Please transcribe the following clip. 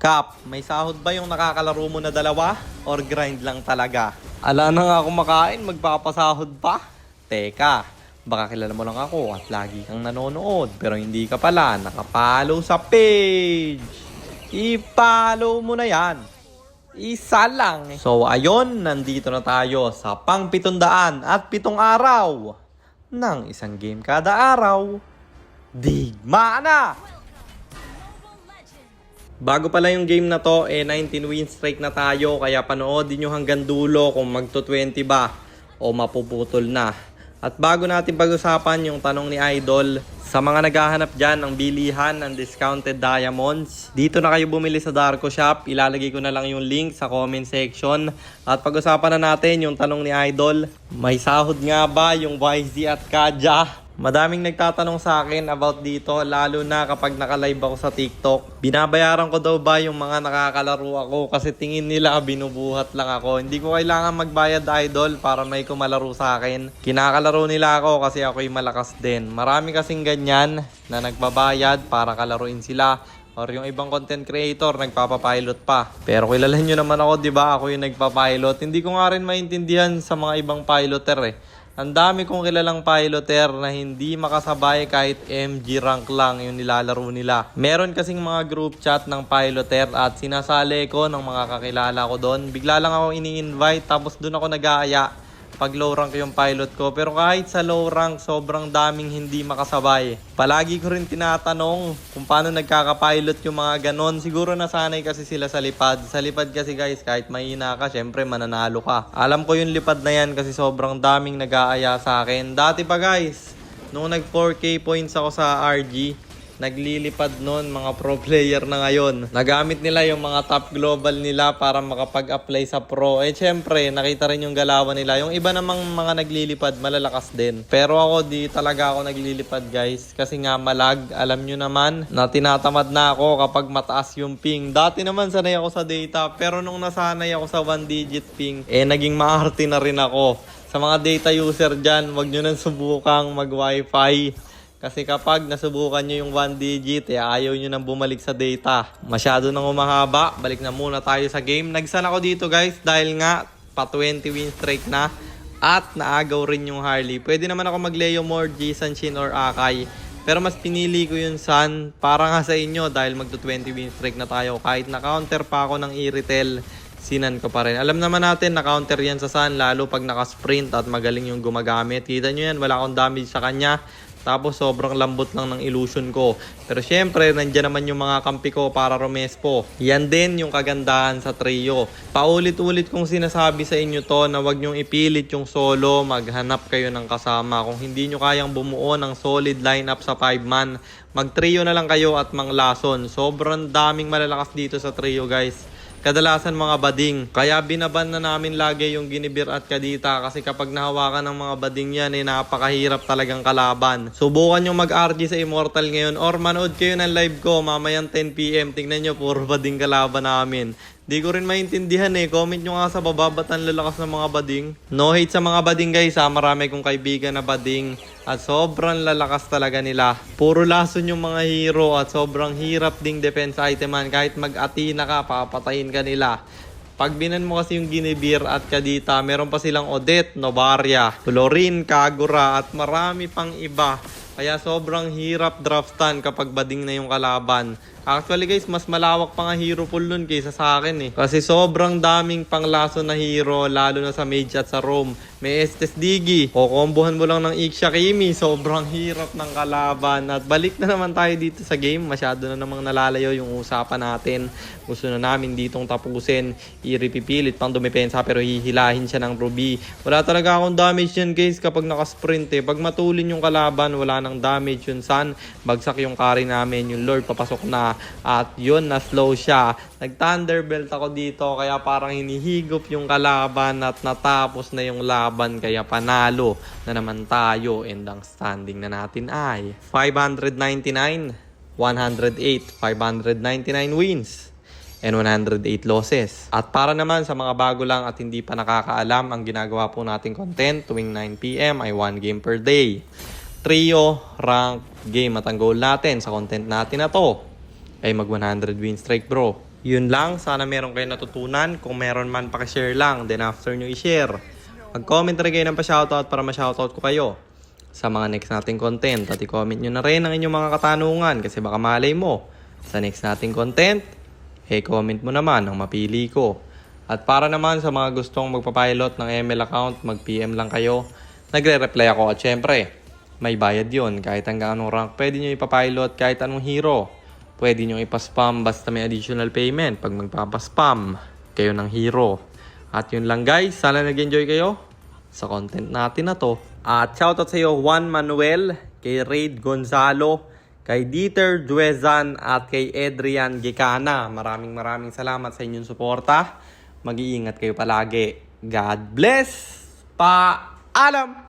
Kap, may sahod ba yung nakakalaro mo na dalawa? Or grind lang talaga? Ala na nga kumakain, magpapasahod pa? Teka, baka kilala mo lang ako at lagi kang nanonood pero hindi ka pala nakapollow sa page. I-follow mo na yan. Isa lang. So ayun, nandito na tayo sa pang 707 araw ng isang game kada araw. Digma na! Bago pala yung game na to, 19 win streak na tayo. Kaya panoodin nyo hanggang dulo kung magto 20 ba o mapuputol na. At bago natin pag-usapan yung tanong ni Idol, sa mga naghahanap dyan ng bilihan ng discounted diamonds, dito na kayo bumili sa Darko Shop. Ilalagay ko na lang yung link sa comment section. At pag-usapan na natin yung tanong ni Idol, may sahod nga ba yung YZ at Kaja? Madaming nagtatanong sa akin about dito, lalo na kapag naka-live ako sa TikTok. Binabayaran ko daw ba yung mga nakakalaro ako kasi tingin nila binubuhat lang ako. Hindi ko kailangan magbayad, Idol, para may kumalaro sa akin. Kinakalaro nila ako kasi ako'y malakas din. Marami kasing ganyan na nagbabayad para kalaruin sila. Or yung ibang content creator, nagpapapilot pa. Pero kilala nyo naman ako, di ba? Ako yung nagpapilot. Hindi ko nga rin maintindihan sa mga ibang piloter Ang dami kong kilalang piloter na hindi makasabay kahit MG rank lang yung nilalaro nila. Meron kasing mga group chat ng piloter at sinasali ko ng mga kakilala ko doon. Bigla lang ako ini-invite tapos doon ako nag-aaya pag low rank yung pilot ko. Pero kahit sa low rank, sobrang daming hindi makasabay. Palagi ko rin tinatanong kung paano nagkakapilot yung mga ganon. Siguro nasanay kasi sila sa lipad. Sa lipad kasi guys, kahit mahina ka, syempre mananalo ka. Alam ko yung lipad na yan kasi sobrang daming nag-aaya sa akin. Dati pa guys, nung nag 4K points ako sa RG, naglilipad nun, mga pro player na ngayon. Nagamit nila yung mga top global nila para makapag-apply sa pro. Syempre, nakita rin yung galawan nila. Yung iba namang mga naglilipad, malalakas din. Pero ako, di talaga ako naglilipad guys. Kasi nga malag, alam nyo naman, na tinatamad na ako kapag mataas yung ping. Dati naman sanay ako sa data, pero nung nasanay ako sa 1 digit ping, naging maarte na rin ako. Sa mga data user dyan, wag nyo nang subukang mag-wifi. Kasi kapag nasubukan nyo yung 1 digit, ayaw nyo nang bumalik sa data. Masyado nang umahaba. Balik na muna tayo sa game. Nagsan ako dito guys dahil nga pa 20 win streak na. At naagaw rin yung Harley. Pwede naman ako mag-Leo More, Jisan, Shin or Akai. Pero mas pinili ko yung Sun para nga sa inyo dahil magto 20 win streak na tayo. Kahit na-counter pa ako ng Iritel, sinan ko pa rin. Alam naman natin na counter yan sa Sun lalo pag naka-sprint at magaling yung gumagamit. Kita nyo yan, wala akong damage sa kanya. Tapos sobrang lambot lang ng illusion ko. Pero syempre, nandiyan naman yung mga kampi ko para rumespo. Yan din yung kagandahan sa trio. Paulit-ulit kong sinasabi sa inyo to na wag nyong ipilit yung solo. Maghanap kayo ng kasama. Kung hindi nyo kayang bumuo ng solid lineup sa 5-man, mag-trio na lang kayo at manglason. Sobrang daming malalakas dito sa trio guys. Kadalasan mga bading. Kaya binaban na namin lagi yung Ginibir at Kadita kasi kapag nahawakan ng mga bading yan napakahirap talagang kalaban. Subukan nyo mag-RG sa Immortal ngayon or manood kayo ng live ko mamayang 10 PM. Tingnan nyo, puro bading kalaban namin. Di ko rin maintindihan Comment nyo nga sa baba ba't ang lalakas ng mga bading. No hate sa mga bading guys Marami kong kaibigan na bading. At sobrang lalakas talaga nila. Puro lason yung mga hero at sobrang hirap ding defense iteman. Kahit mag-atina ka, papatayin ka nila. Pag binan mo kasi yung Ginibir at Kadita, meron pa silang Odette, Novaria, Florin, Kagura at marami pang iba. Kaya sobrang hirap draftan kapag bading na yung kalaban. Actually guys, mas malawak pa nga hero pool nun kaysa sa akin Kasi sobrang daming panglaso na hero, lalo na sa mage at sa roam. May Estes Digi, kukombohan mo lang ng Ixia Kimi, sobrang hirap ng kalaban. At balik na naman tayo dito sa game, masyado na namang nalalayo yung usapan natin. Gusto na namin ditong tapusin, iripipilit pang dumepensa pero hihilahin siya ng Ruby. Wala talaga akong damage yan guys kapag nakasprint Pag matulin yung kalaban, wala nang damage yung Sun. Bagsak yung carry namin, yung Lord papasok na. At yun, na-slow siya. Nag-thunderbelt ako dito kaya parang hinihigop yung kalaban at natapos na yung laban kaya panalo na naman tayo. And ang standing na natin ay 599, 108, 599 wins and 108 losses. At para naman sa mga bago lang at hindi pa nakakaalam, ang ginagawa po nating content tuwing 9 PM ay 1 game per day. Trio rank game at ang goal natin sa content natin na to ay mag 100 win streak bro. Yun lang, sana meron kayo natutunan. Kung meron man, pakishare lang. Then after nyo i-share, mag-comment rin kayo ng pa-shoutout para ma-shoutout ko kayo sa mga next nating content. At i-comment nyo na rin ang inyong mga katanungan kasi baka malay mo sa next nating content, comment mo naman ang mapili ko. At para naman sa mga gustong magpapilot ng ML account, mag-PM lang kayo. Nagre-reply ako at syempre, may bayad yon. Kahit hanggang anong rank, pwede nyo ipapilot kahit anong hero. Pwede nyo ipaspam basta may additional payment pag magpapaspam kayo ng hero. At yun lang guys, sana nag-enjoy kayo sa content natin na to. At shoutout sa iyo Juan Manuel, kay Raid Gonzalo, kay Dieter Duezan at kay Adrian Gicana. Maraming salamat sa inyong suporta. Mag-iingat kayo palagi. God bless! Paalam!